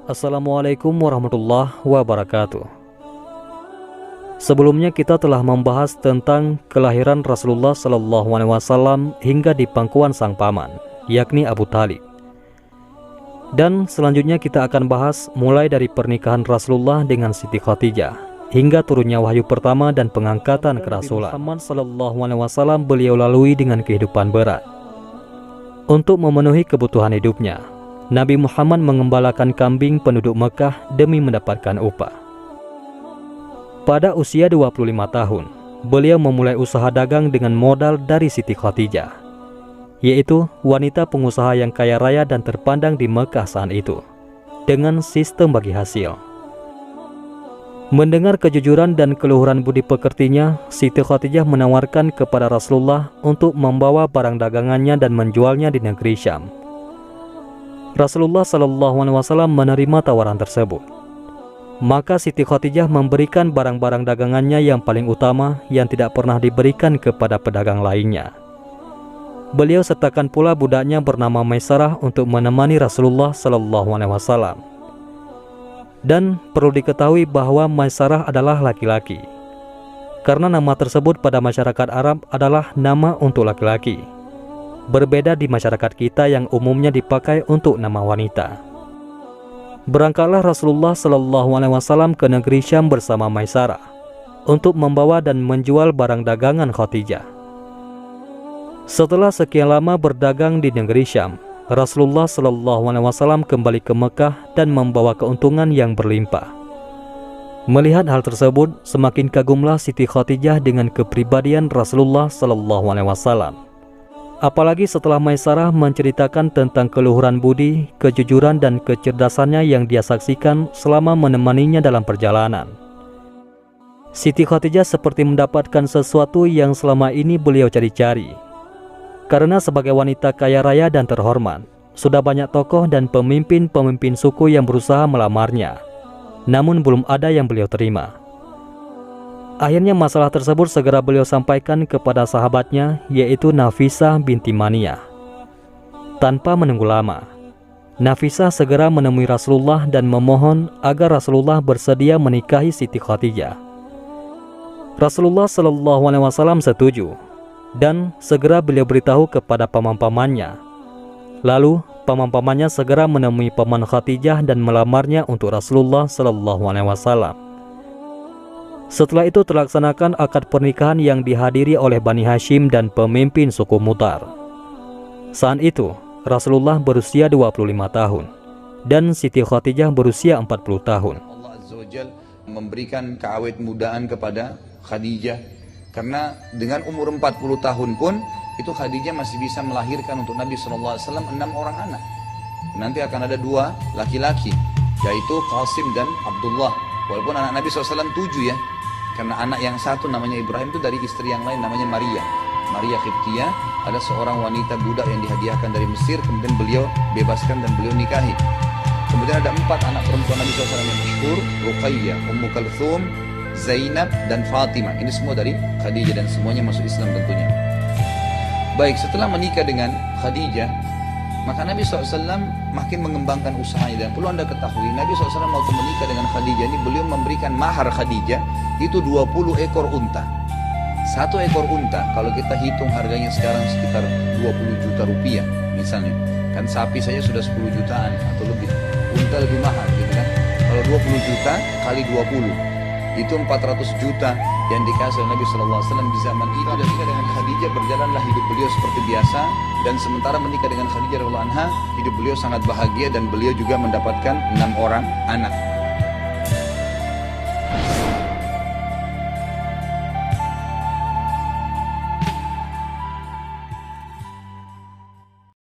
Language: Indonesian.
Assalamualaikum warahmatullahi wabarakatuh. Sebelumnya kita telah membahas tentang kelahiran Rasulullah SAW hingga di pangkuan sang paman, yakni Abu Thalib. Dan selanjutnya kita akan bahas mulai dari pernikahan Rasulullah dengan Siti Khadijah hingga turunnya wahyu pertama dan pengangkatan kerasulan. Muhammad SAW beliau lalui dengan kehidupan berat. Untuk memenuhi kebutuhan hidupnya, Nabi Muhammad mengembalakan kambing penduduk Mekah demi mendapatkan upah. Pada usia 25 tahun, beliau memulai usaha dagang dengan modal dari Siti Khadijah, yaitu wanita pengusaha yang kaya raya dan terpandang di Mekah saat itu, dengan sistem bagi hasil. Mendengar kejujuran dan keluhuran budi pekertinya, Siti Khadijah menawarkan kepada Rasulullah untuk membawa barang dagangannya dan menjualnya di negeri Syam. Rasulullah SAW menerima tawaran tersebut. Maka Siti Khadijah memberikan barang-barang dagangannya yang paling utama yang tidak pernah diberikan kepada pedagang lainnya. Beliau sertakan pula budaknya bernama Maisarah untuk menemani Rasulullah SAW. Dan perlu diketahui bahwa Maisarah adalah laki-laki, karena nama tersebut pada masyarakat Arab adalah nama untuk laki-laki. Berbeda di masyarakat kita yang umumnya dipakai untuk nama wanita. Berangkatlah Rasulullah SAW ke negeri Syam bersama Maisarah untuk membawa dan menjual barang dagangan Khadijah. Setelah sekian lama berdagang di negeri Syam, Rasulullah SAW kembali ke Mekah dan membawa keuntungan yang berlimpah. Melihat hal tersebut, semakin kagumlah Siti Khadijah dengan kepribadian Rasulullah SAW. Apalagi setelah Maisarah menceritakan tentang keluhuran budi, kejujuran dan kecerdasannya yang dia saksikan selama menemaninya dalam perjalanan. Siti Khadijah seperti mendapatkan sesuatu yang selama ini beliau cari-cari. Karena sebagai wanita kaya raya dan terhormat, sudah banyak tokoh dan pemimpin-pemimpin suku yang berusaha melamarnya, namun belum ada yang beliau terima. Akhirnya masalah tersebut segera beliau sampaikan kepada sahabatnya, yaitu Nafisah binti Maniyah. Tanpa menunggu lama, Nafisah segera menemui Rasulullah dan memohon agar Rasulullah bersedia menikahi Siti Khadijah. Rasulullah SAW setuju, dan segera beliau beritahu kepada paman-pamannya. Lalu paman-pamannya segera menemui paman Khadijah dan melamarnya untuk Rasulullah SAW. Setelah itu terlaksanakan akad pernikahan yang dihadiri oleh Bani Hashim dan pemimpin suku Mutar. Saat itu Rasulullah berusia 25 tahun dan Siti Khadijah berusia 40 tahun. Allah Azza wa Jalla memberikan keawet mudaan kepada Khadijah, karena dengan umur 40 tahun pun itu Khadijah masih bisa melahirkan untuk Nabi SAW 6 orang anak. Nanti akan ada 2 laki-laki, yaitu Qasim dan Abdullah. Walaupun anak Nabi SAW 7 ya, karena anak yang satu namanya Ibrahim itu dari istri yang lain namanya Maria Qibtiyah, ada seorang wanita budak yang dihadiahkan dari Mesir, kemudian beliau bebaskan dan beliau nikahi. Kemudian ada 4 anak perempuan Nabi SAW yang masyhur, Ruqayyah, Ummu Kalthum, Zainab dan Fatimah. Ini semua dari Khadijah dan semuanya masuk Islam tentunya. Baik, setelah menikah dengan Khadijah, maka Nabi SAW makin mengembangkan usahanya. Dan perlu anda ketahui, Nabi SAW waktu menikah dengan Khadijah ini, beliau memberikan mahar Khadijah itu 20 ekor unta. 1 ekor unta kalau kita hitung harganya sekarang sekitar 20 juta rupiah misalnya, kan sapi saja sudah 10 jutaan atau lebih, unta lebih mahal gitu kan. Kalau 20 juta kali 20 itu 400 juta yang dikasih oleh Nabi SAW di zaman itu. Dan menikah dengan Khadijah, berjalanlah hidup beliau seperti biasa. Dan sementara menikah dengan Khadijah radhiyallahu anha, hidup beliau sangat bahagia dan beliau juga mendapatkan 6 orang anak.